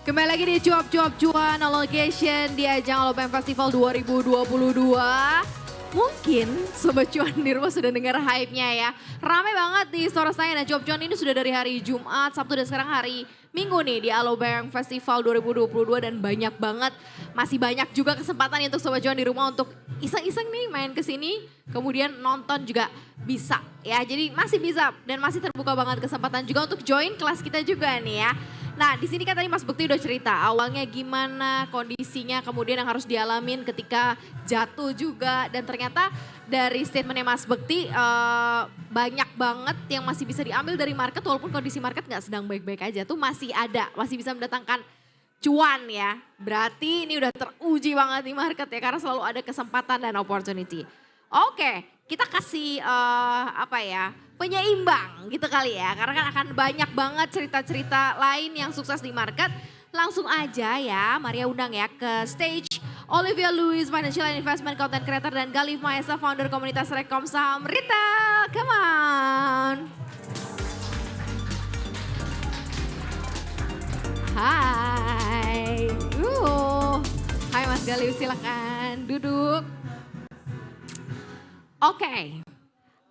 Kembali lagi di Cuap-Cuap Cuan on location di ajang Alobank Festival 2022. Mungkin Sobat Cuan di rumah sudah dengar hype-nya ya. Rame banget di Istora Senayan dan Cuap Cuan ini sudah dari hari Jumat, Sabtu dan sekarang hari Minggu nih di Alobank Festival 2022 dan banyak banget. Masih banyak juga kesempatan untuk Sobat Cuan di rumah untuk iseng-iseng nih main ke sini. Kemudian nonton juga bisa ya. Jadi masih bisa dan masih terbuka banget kesempatan juga untuk join kelas kita juga nih ya. Nah di sini kan tadi Mas Bekti udah cerita awalnya gimana kondisinya kemudian yang harus dialamin ketika jatuh juga. Dan ternyata dari statementnya Mas Bekti banyak banget yang masih bisa diambil dari market walaupun kondisi market gak sedang baik-baik aja tuh masih ada. Masih bisa mendatangkan cuan ya. Berarti ini udah teruji banget di market ya karena selalu ada kesempatan dan opportunity. Oke, kita kasih penyeimbang gitu kali ya. Karena kan akan banyak banget cerita-cerita lain yang sukses di market. Langsung aja ya, Maria undang ya ke stage Olivia Louis, Financial and Investment Content Creator dan Galif Maesa, founder komunitas Rekom Saham Retail. Come on. Hai. Hai Mas Galif, silakan duduk. Oke,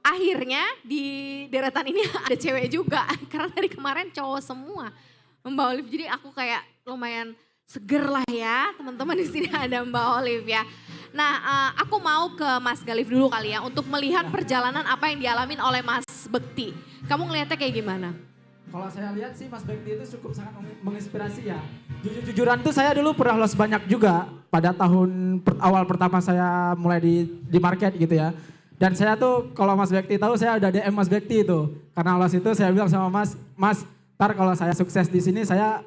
akhirnya di deretan ini ada cewek juga. Karena dari kemarin cowok semua Mbak Olive. Jadi aku kayak lumayan seger lah ya teman-teman di sini ada Mbak Olive ya. Nah aku mau ke Mas Galif dulu kali ya untuk melihat perjalanan apa yang dialamin oleh Mas Bekti. Kamu ngelihatnya kayak gimana? Kalau saya lihat sih Mas Bekti itu cukup sangat menginspirasi ya. Jujur-jujuran tuh saya dulu pernah loss banyak juga pada tahun awal pertama saya mulai di market gitu ya. Dan saya tuh kalau Mas Bekti tahu saya udah DM Mas Bekti itu. Karena loss itu saya bilang sama Mas, ntar kalau saya sukses di sini saya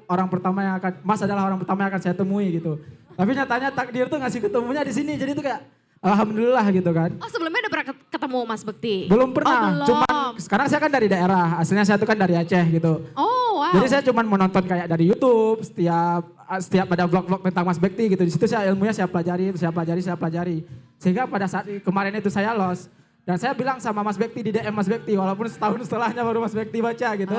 Mas adalah orang pertama yang akan saya temui gitu. Tapi nyatanya takdir tuh ngasih ketemunya di sini. Jadi tuh kayak alhamdulillah gitu kan. Oh sebelumnya udah pernah ketemu Mas Bekti? Belum pernah, belum. cuman sekarang saya kan dari daerah, aslinya saya tuh kan dari Aceh gitu. Oh wow. Jadi saya cuman menonton kayak dari YouTube, setiap ada vlog-vlog tentang Mas Bekti gitu. Di situ saya ilmunya saya pelajari. Sehingga pada saat kemarin itu saya lost. Dan saya bilang sama Mas Bekti di DM Mas Bekti, walaupun setahun setelahnya baru Mas Bekti baca gitu.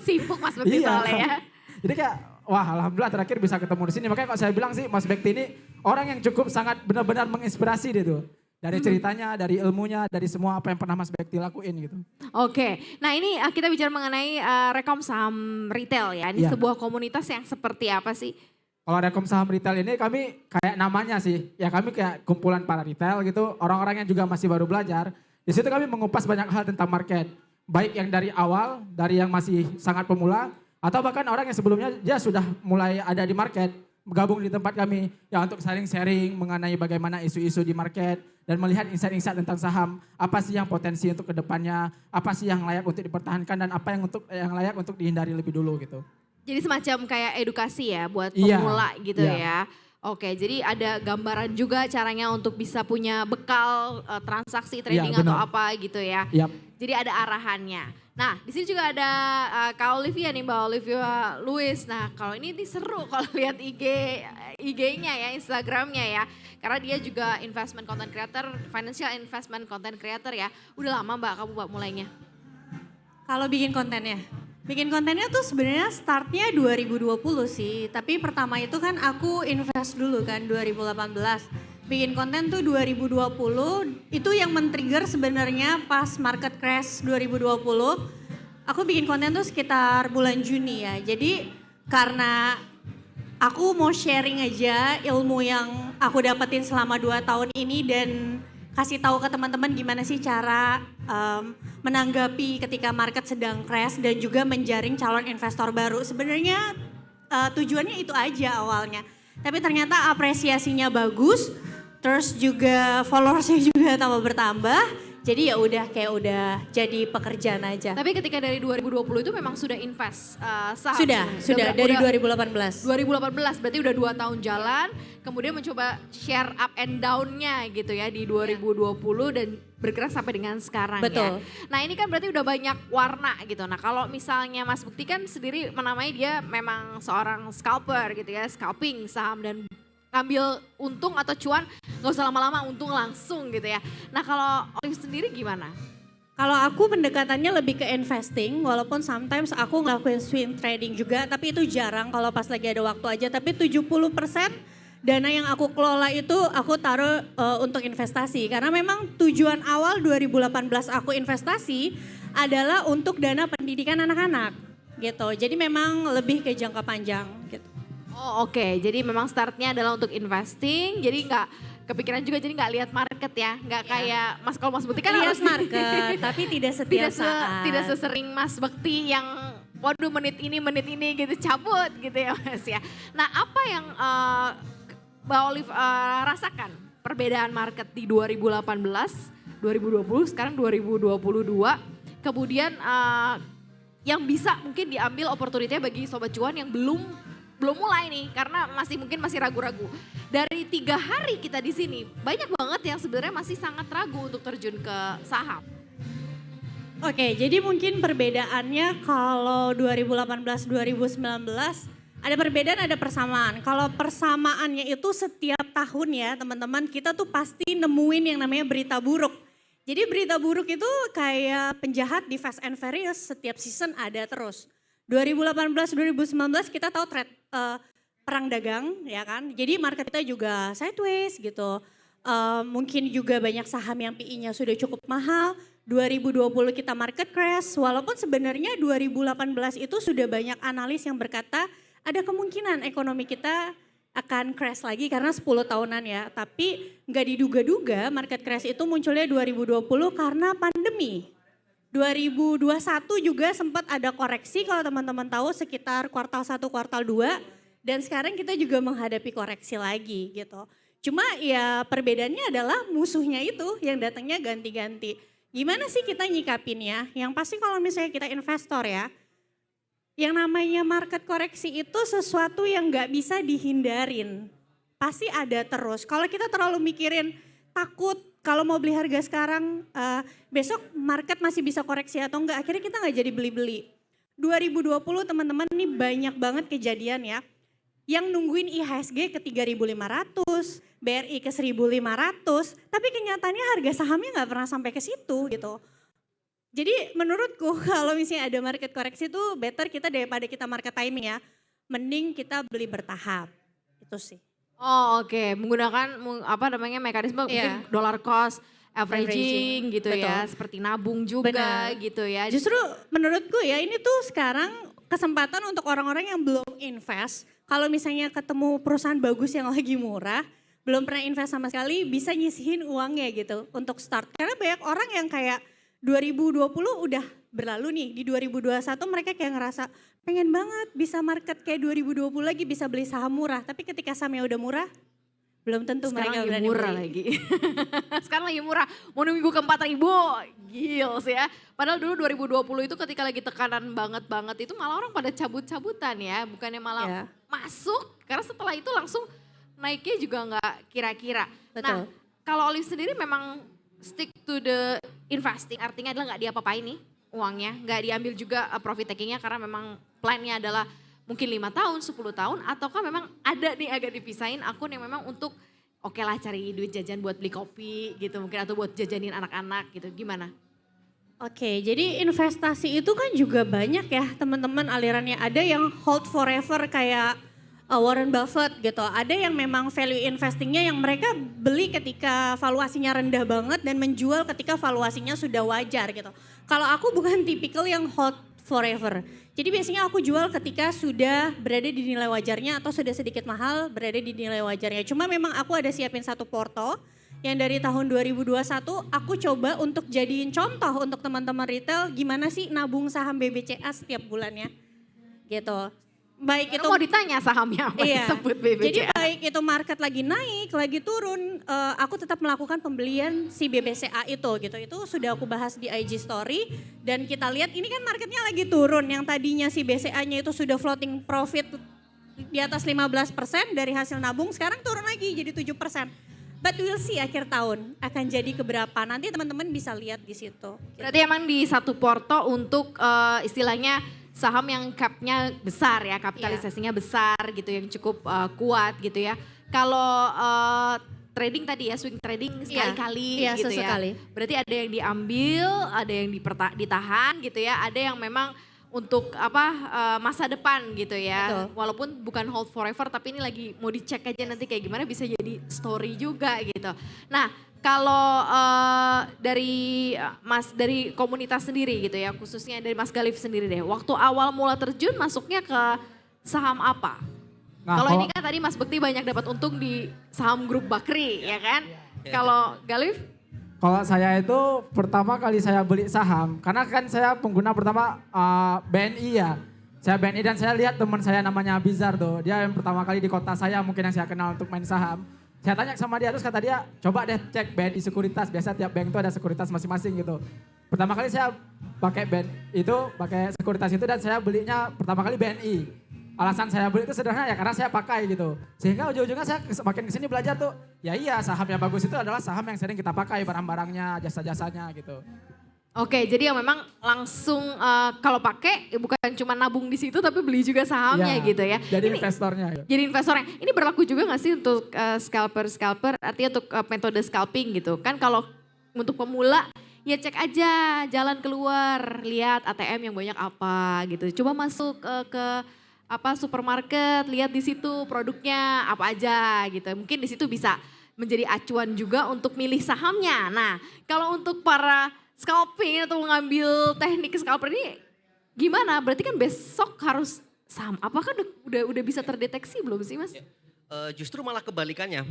Sibuk Mas Bekti soalnya ya. Jadi kayak wah alhamdulillah terakhir bisa ketemu di sini. Makanya kalau saya bilang sih Mas Bekti ini orang yang cukup sangat benar-benar menginspirasi gitu. Dari ceritanya, dari ilmunya, dari semua apa yang pernah Mas Bekti lakuin gitu. Oke, nah ini kita bicara mengenai Rekom Saham Retail ya. Ini sebuah komunitas yang seperti apa sih? Kalau Rekom Saham Retail ini kami kayak namanya sih, ya kami kayak kumpulan para retail gitu. Orang-orang yang juga masih baru belajar. Di situ kami mengupas banyak hal tentang market. Baik yang dari awal, dari yang masih sangat pemula. Atau bahkan orang yang sebelumnya dia sudah mulai ada di market, bergabung di tempat kami ya untuk sharing-sharing mengenai bagaimana isu-isu di market dan melihat insight-insight tentang saham, apa sih yang potensi untuk kedepannya, apa sih yang layak untuk dipertahankan dan apa yang layak untuk dihindari lebih dulu gitu. Jadi semacam kayak edukasi ya buat pemula gitu ya. Oke, jadi ada gambaran juga caranya untuk bisa punya bekal transaksi trading atau apa gitu ya. Jadi ada arahannya. Nah, di sini juga ada Kak Olivia nih, Mbak Olivia Louis. Nah, kalau ini seru kalau lihat IG-nya ya, Instagramnya ya. Karena dia juga investment content creator, financial investment content creator ya. Udah lama Mbak kamu mulainya? Kalau bikin kontennya? Bikin kontennya tuh sebenarnya startnya 2020 sih. Tapi pertama itu kan aku invest dulu kan 2018. Bikin konten tuh 2020, itu yang men-trigger sebenarnya pas market crash 2020. Aku bikin konten tuh sekitar bulan Juni ya. Jadi karena aku mau sharing aja ilmu yang aku dapetin selama 2 tahun ini dan kasih tahu ke teman-teman gimana sih cara menanggapi ketika market sedang crash dan juga menjaring calon investor baru. Sebenarnya tujuannya itu aja awalnya. Tapi ternyata apresiasinya bagus. Terus juga followersnya juga tambah bertambah. Jadi ya udah jadi pekerjaan aja. Tapi ketika dari 2020 itu memang sudah invest saham? Sudah dari 2018. 2018 berarti udah 2 tahun jalan. Kemudian mencoba share up and down-nya gitu ya di 2020 dan bergerak sampai dengan sekarang. Betul. Ya. Nah ini kan berarti udah banyak warna gitu. Nah kalau misalnya Mas Bekti kan sendiri menamai dia memang seorang scalper gitu ya. Scalping saham dan ngambil untung atau cuan gak usah lama-lama untung langsung gitu ya. Nah kalau Olive sendiri gimana? Kalau aku pendekatannya lebih ke investing, walaupun sometimes aku ngelakuin swing trading juga, tapi itu jarang kalau pas lagi ada waktu aja. Tapi 70% dana yang aku kelola itu aku taruh untuk investasi. Karena memang tujuan awal 2018 aku investasi adalah untuk dana pendidikan anak-anak gitu. Jadi memang lebih ke jangka panjang gitu. Oh oke, jadi memang startnya adalah untuk investing, jadi nggak kepikiran juga jadi nggak lihat market ya, nggak kayak Mas kalau Mas Bekti kan Lihat harus market, tapi tidak setiap saat. tidak sesering Mas Bekti yang waduh menit ini gitu cabut gitu ya Mas ya. Nah apa yang Mbak Olive rasakan perbedaan market di 2018, 2020, sekarang 2022, kemudian yang bisa mungkin diambil opportunity bagi Sobat Cuan yang belum mulai nih karena mungkin masih ragu-ragu. Dari 3 hari kita di sini banyak banget yang sebenarnya masih sangat ragu untuk terjun ke saham. Oke, jadi mungkin perbedaannya kalau 2018-2019 ada perbedaan ada persamaan. Kalau persamaannya itu setiap tahun ya teman-teman kita tuh pasti nemuin yang namanya berita buruk. Jadi berita buruk itu kayak penjahat di Fast and Furious setiap season ada terus. 2018-2019 kita tahu perang dagang ya kan. Jadi market kita juga sideways gitu. Mungkin juga banyak saham yang PI-nya sudah cukup mahal. 2020 kita market crash. Walaupun sebenarnya 2018 itu sudah banyak analis yang berkata ada kemungkinan ekonomi kita akan crash lagi karena 10 tahunan ya. Tapi nggak diduga-duga market crash itu munculnya 2020 karena pandemi. 2021 juga sempat ada koreksi kalau teman-teman tahu sekitar kuartal 1, kuartal 2 dan sekarang kita juga menghadapi koreksi lagi gitu. Cuma ya perbedaannya adalah musuhnya itu yang datangnya ganti-ganti. Gimana sih kita nyikapinnya? Yang pasti kalau misalnya kita investor ya, yang namanya market koreksi itu sesuatu yang gak bisa dihindarin. Pasti ada terus. Kalau kita terlalu mikirin takut kalau mau beli harga sekarang, besok market masih bisa koreksi atau enggak, akhirnya kita nggak jadi beli-beli. 2020 teman-teman ini banyak banget kejadian ya, yang nungguin IHSG ke 3.500, BRI ke 1.500, tapi kenyataannya harga sahamnya nggak pernah sampai ke situ gitu. Jadi menurutku kalau misalnya ada market koreksi itu better kita daripada kita market timing ya, mending kita beli bertahap, itu sih. Oh oke, menggunakan mekanisme mungkin dollar cost averaging gitu betul. ya, seperti nabung juga gitu ya. Justru menurutku ya ini tuh sekarang kesempatan untuk orang-orang yang belum invest, kalau misalnya ketemu perusahaan bagus yang lagi murah, belum pernah invest sama sekali bisa nyisihin uangnya gitu untuk start. Karena banyak orang yang kayak 2020 udah berlalu nih, di 2021 mereka kayak ngerasa pengen banget bisa market kayak 2020 lagi bisa beli saham murah. Tapi ketika sahamnya udah murah, belum tentu sekarang mereka lagi berani murah beli. lagi. Sekarang lagi murah, mau nunggu ke 4.000, gils ya. Padahal dulu 2020 itu ketika lagi tekanan banget itu malah orang pada cabut-cabutan ya. Bukannya malah masuk, karena setelah itu langsung naiknya juga nggak kira-kira. Nah kalau Olive sendiri memang stick to the investing, artinya adalah nggak diapa-apain nih uangnya, nggak diambil juga profit takingnya karena memang plannya adalah mungkin 5 tahun, 10 tahun, ataukah memang ada nih agak dipisahin akun yang memang untuk oke lah cari duit jajan buat beli kopi gitu mungkin atau buat jajanin anak-anak gitu, gimana? Oke, jadi investasi itu kan juga banyak ya teman-teman alirannya. Ada yang hold forever kayak Warren Buffett gitu. Ada yang memang value investingnya yang mereka beli ketika valuasinya rendah banget dan menjual ketika valuasinya sudah wajar gitu. Kalau aku bukan tipikal yang hold forever. Jadi biasanya aku jual ketika sudah berada di nilai wajarnya atau sudah sedikit mahal berada di nilai wajarnya. Cuma memang aku ada siapin satu porto yang dari tahun 2021 aku coba untuk jadiin contoh untuk teman-teman retail gimana sih nabung saham BBCA setiap bulannya gitu. Baik itu mau ditanya sahamnya apa disebut BBCA. Jadi baik itu market lagi naik, lagi turun, aku tetap melakukan pembelian si BBCA itu gitu. Itu sudah aku bahas di IG story dan kita lihat ini kan marketnya lagi turun. Yang tadinya si BCA-nya itu sudah floating profit di atas 15% dari hasil nabung, sekarang turun lagi jadi 7%. But we'll see akhir tahun akan jadi keberapa. Nanti teman-teman bisa lihat di situ. Berarti emang di satu porto untuk istilahnya saham yang cap-nya besar ya, kapitalisasinya besar gitu, yang cukup kuat gitu ya. Kalau trading tadi ya, swing trading sekali-kali iya, gitu ya. sesekali. Berarti ada yang diambil, ada yang ditahan gitu ya, ada yang memang untuk masa depan gitu ya. Betul. Walaupun bukan hold forever tapi ini lagi mau dicek aja nanti kayak gimana bisa jadi story juga gitu. Nah, kalau dari komunitas sendiri gitu ya, khususnya dari Mas Galif sendiri deh. Waktu awal mula terjun masuknya ke saham apa? Nah, Kalau ini kan tadi Mas Bekti banyak dapat untung di saham grup Bakri ya kan? Kalau Galif? Kalau saya itu pertama kali saya beli saham, karena kan saya pengguna pertama BNI ya. Saya BNI dan saya lihat teman saya namanya Bizar tuh, dia yang pertama kali di kota saya mungkin yang saya kenal untuk main saham. Saya tanya sama dia, terus kata dia coba deh cek BNI Sekuritas, biasa tiap bank itu ada sekuritas masing-masing gitu. Pertama kali saya pakai pakai sekuritas itu dan saya belinya pertama kali BNI. Alasan saya beli itu sederhana ya karena saya pakai gitu. Sehingga ujung-ujungnya saya makin kesini belajar tuh, ya iya saham yang bagus itu adalah saham yang sering kita pakai barang-barangnya, jasa-jasanya gitu. Oke, jadi yang memang langsung kalau pakai bukan cuma nabung di situ tapi beli juga sahamnya Iya, gitu ya. Jadi Ini- investornya. Ya. Jadi investornya. Ini berlaku juga gak sih untuk scalper, artinya untuk metode scalping gitu. Kan kalau untuk pemula ya cek aja jalan keluar, lihat ATM yang banyak apa gitu. Coba masuk ke supermarket, lihat di situ produknya apa aja gitu. Mungkin di situ bisa menjadi acuan juga untuk milih sahamnya. Nah, kalau untuk para scalping atau mengambil teknik scalper ini gimana? Berarti kan besok harus saham. Apakah udah bisa terdeteksi belum sih, Mas? Justru malah kebalikannya.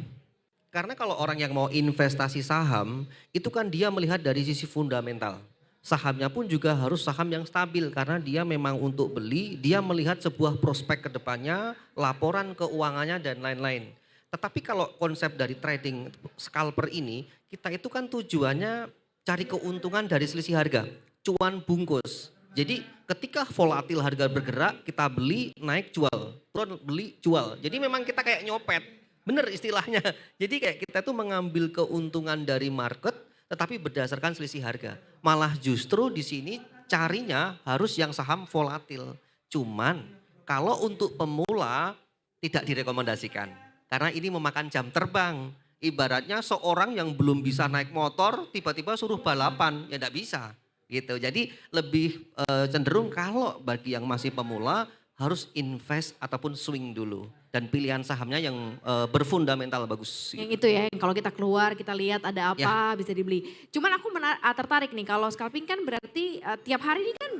Karena kalau orang yang mau investasi saham, itu kan dia melihat dari sisi fundamental. Sahamnya pun juga harus saham yang stabil karena dia memang untuk beli, dia melihat sebuah prospek ke depannya, laporan keuangannya dan lain-lain. Tetapi kalau konsep dari trading scalper ini, kita itu kan tujuannya cari keuntungan dari selisih harga, cuan bungkus. Jadi ketika volatil harga bergerak, kita beli, naik, jual, turun, beli, jual. Jadi memang kita kayak nyopet, bener istilahnya. Jadi kayak kita tuh mengambil keuntungan dari market, tetapi berdasarkan selisih harga. Malah justru di sini carinya harus yang saham volatil. Cuman kalau untuk pemula tidak direkomendasikan. Karena ini memakan jam terbang. Ibaratnya seorang yang belum bisa naik motor tiba-tiba suruh balapan, ya enggak bisa. Gitu. Jadi lebih cenderung kalau bagi yang masih pemula harus invest ataupun swing dulu. Dan pilihan sahamnya yang berfundamental bagus. Yang itu ya, yang kalau kita keluar kita lihat ada apa bisa dibeli. Cuman aku tertarik nih kalau scalping kan berarti tiap hari ini kan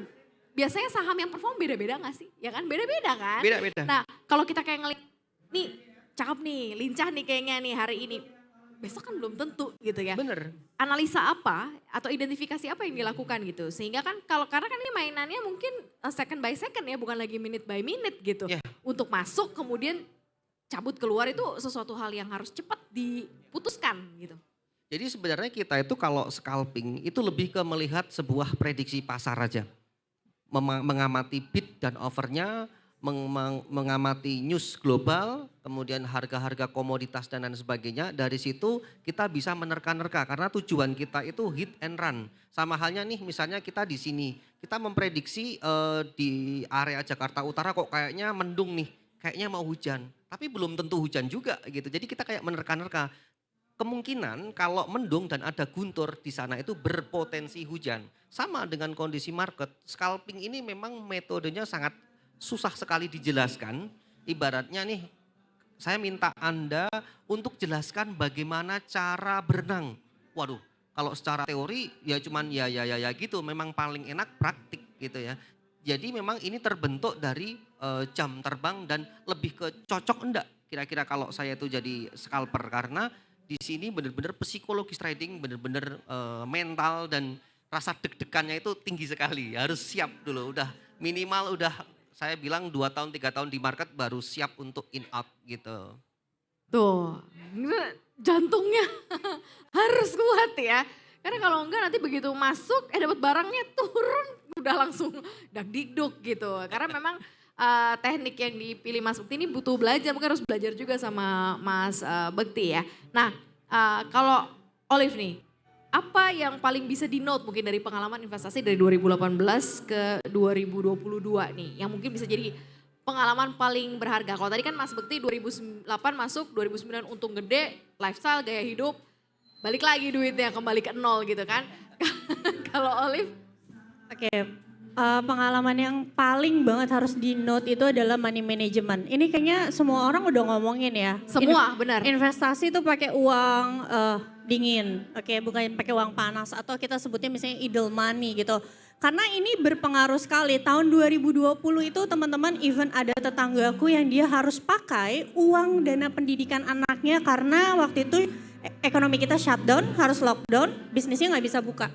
biasanya saham yang perform beda-beda gak sih? Ya kan beda-beda kan? Beda-beda. Nah kalau kita kayak ngeliat, nih cakep nih, lincah nih kayaknya nih hari ini. Besok kan belum tentu gitu ya. Bener. Analisa apa atau identifikasi apa yang dilakukan gitu. Sehingga kan karena kan ini mainannya mungkin second by second ya, bukan lagi minute by minute gitu. Yeah. Untuk masuk kemudian cabut keluar itu sesuatu hal yang harus cepat diputuskan gitu. Jadi sebenarnya kita itu kalau scalping itu lebih ke melihat sebuah prediksi pasar aja. Mengamati bid dan offernya, mengamati news global, kemudian harga-harga komoditas dan lain sebagainya. Dari situ kita bisa menerka-nerka karena tujuan kita itu hit and run. Sama halnya nih misalnya kita di sini, kita memprediksi di area Jakarta Utara kok kayaknya mendung nih, kayaknya mau hujan. Tapi belum tentu hujan juga gitu. Jadi kita kayak menerka-nerka. Kemungkinan kalau mendung dan ada guntur di sana itu berpotensi hujan. Sama dengan kondisi market, scalping ini memang metodenya sangat susah sekali dijelaskan. Ibaratnya nih, saya minta Anda untuk jelaskan bagaimana cara berenang. Waduh, kalau secara teori ya cuman ya gitu, memang paling enak praktik gitu ya. Jadi memang ini terbentuk dari jam terbang dan lebih ke cocok enggak kira-kira kalau saya itu jadi scalper. Karena di sini benar-benar psikologis trading, benar-benar mental dan rasa deg-degannya itu tinggi sekali. Harus siap dulu, udah minimal udah saya bilang 2 tahun 3 tahun di market baru siap untuk in out gitu. Tuh, jantungnya harus kuat ya. Karena kalau enggak nanti begitu masuk, dapat barangnya turun, udah langsung dak-dikduk gitu. Karena memang teknik yang dipilih Mas Bekti ini butuh belajar, mungkin harus belajar juga sama Mas Bekti ya. Nah, kalau Olive nih, apa yang paling bisa di-note mungkin dari pengalaman investasi dari 2018 ke 2022 nih, yang mungkin bisa jadi pengalaman paling berharga? Kalau tadi kan Mas Bekti 2008 masuk, 2009 untung gede, lifestyle, gaya hidup, balik lagi duitnya kembali ke nol gitu kan. Kalau Olive? Oke, pengalaman yang paling banget harus di note itu adalah money management. Ini kayaknya semua orang udah ngomongin ya. Semua, benar. Investasi itu pakai uang dingin, oke, bukan pakai uang panas atau kita sebutnya misalnya idle money gitu. Karena ini berpengaruh sekali. Tahun 2020 itu teman-teman, even ada tetanggaku yang dia harus pakai uang dana pendidikan anaknya karena waktu itu ekonomi kita shutdown, harus lockdown, bisnisnya nggak bisa buka.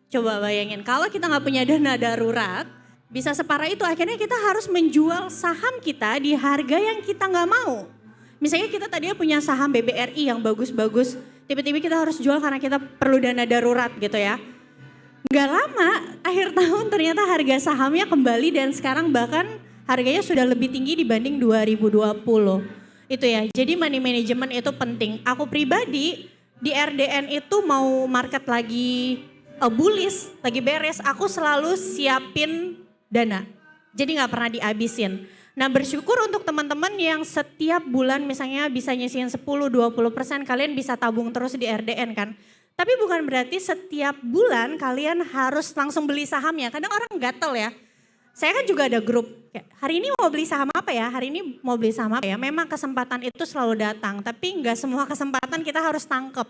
Coba bayangin, kalau kita nggak punya dana darurat, bisa separah itu akhirnya kita harus menjual saham kita di harga yang kita nggak mau. Misalnya kita tadinya punya saham BBRI yang bagus-bagus, tiba-tiba kita harus jual karena kita perlu dana darurat gitu ya. Nggak lama, akhir tahun ternyata harga sahamnya kembali dan sekarang bahkan harganya sudah lebih tinggi dibanding 2020. Itu ya, jadi money management itu penting. Aku pribadi di RDN itu mau market lagi bullish, lagi beres, aku selalu siapin dana. Jadi nggak pernah dihabisin. Nah bersyukur untuk teman-teman yang setiap bulan misalnya bisa nyisihin 10-20%, kalian bisa tabung terus di RDN kan. Tapi bukan berarti setiap bulan kalian harus langsung beli sahamnya. Kadang orang gatel ya. Saya kan juga ada grup, kayak, hari ini mau beli saham apa ya? Hari ini mau beli saham apa ya? Memang kesempatan itu selalu datang, tapi nggak semua kesempatan kita harus tangkep.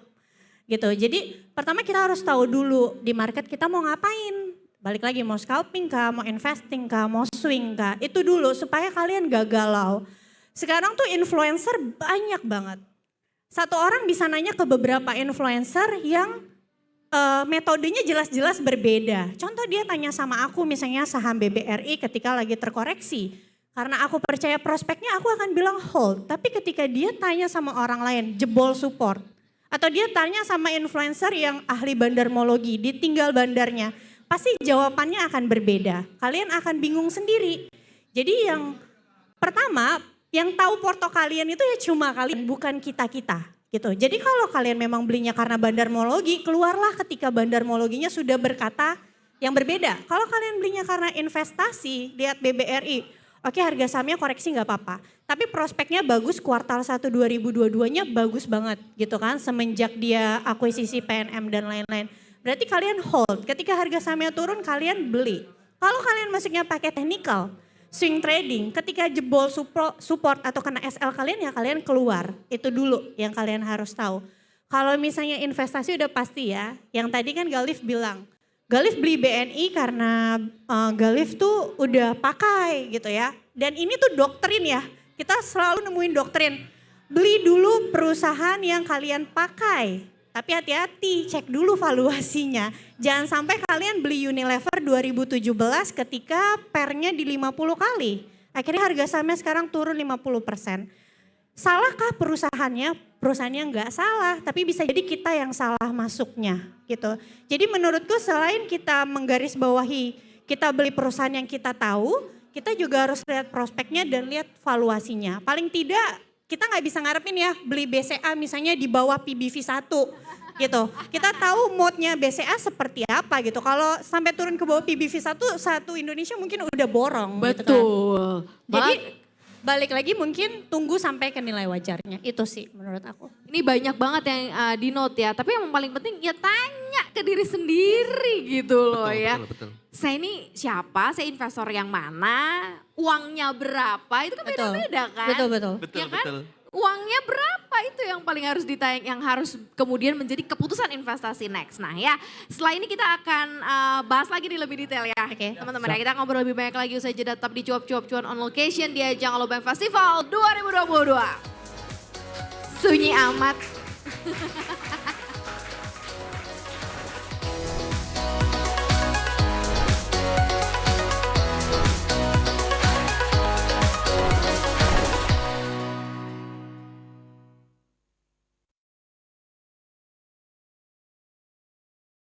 Gitu. Jadi pertama kita harus tahu dulu di market kita mau ngapain. Balik lagi mau scalping kah, mau investing kah, mau swing kah. Itu dulu supaya kalian gak galau. Sekarang tuh influencer banyak banget. Satu orang bisa nanya ke beberapa influencer yang metodenya jelas-jelas berbeda. Contoh dia tanya sama aku misalnya saham BBRI ketika lagi terkoreksi. Karena aku percaya prospeknya aku akan bilang hold. Tapi ketika dia tanya sama orang lain jebol support. Atau dia tanya sama influencer yang ahli bandarmologi, ditinggal bandarnya. Pasti jawabannya akan berbeda. Kalian akan bingung sendiri. Jadi yang pertama, yang tahu porto kalian itu ya cuma kalian, bukan kita-kita. Gitu. Jadi kalau kalian memang belinya karena bandarmologi, keluarlah ketika bandarmologinya sudah berkata yang berbeda. Kalau kalian belinya karena investasi, lihat BBRI, oke harga sahamnya koreksi nggak apa-apa. Tapi prospeknya bagus, kuartal 1 2022-nya bagus banget gitu kan. Semenjak dia akuisisi PNM dan lain-lain. Berarti kalian hold, ketika harga sahamnya turun kalian beli. Kalau kalian masuknya pakai technical, swing trading, ketika jebol support atau kena SL kalian ya kalian keluar. Itu dulu yang kalian harus tahu. Kalau misalnya investasi udah pasti ya, yang tadi kan Galif bilang, Galif beli BNI karena Galif tuh udah pakai gitu ya. Dan ini tuh doktrin ya, kita selalu nemuin doktrin. Beli dulu perusahaan yang kalian pakai. Tapi hati-hati, cek dulu valuasinya. Jangan sampai kalian beli Unilever 2017 ketika pernya di 50 kali. Akhirnya harga sahamnya sekarang turun 50%. Salahkah perusahaannya? Perusahaannya enggak salah, tapi bisa jadi kita yang salah masuknya gitu. Jadi menurutku selain kita menggarisbawahi, kita beli perusahaan yang kita tahu, kita juga harus lihat prospeknya dan lihat valuasinya. Paling tidak kita nggak bisa ngarepin ya beli BCA misalnya di bawah PBV 1 gitu. Kita tahu mode-nya BCA seperti apa gitu. Kalau sampai turun ke bawah PBV 1, satu Indonesia mungkin udah borong. Betul. Gitu kan. Jadi balik lagi mungkin tunggu sampai ke nilai wajarnya. Itu sih menurut aku. Ini banyak banget yang di note ya. Tapi yang paling penting ya tanya ke diri sendiri gitu loh Betul, ya. betul. Saya ini siapa, saya investor yang mana, uangnya berapa, itu kan Betul. beda-beda kan. Betul. Betul, Ya kan? betul. Uangnya berapa itu yang paling harus ditanya, yang harus kemudian menjadi keputusan investasi next. Nah ya setelah ini kita akan bahas lagi nih lebih detail ya. Oke. Teman-teman ya, kita ngobrol lebih banyak lagi usai jeda, tetap di Cuap-Cuap Cuan on location di ajang Alobank Festival 2022. Sunyi amat.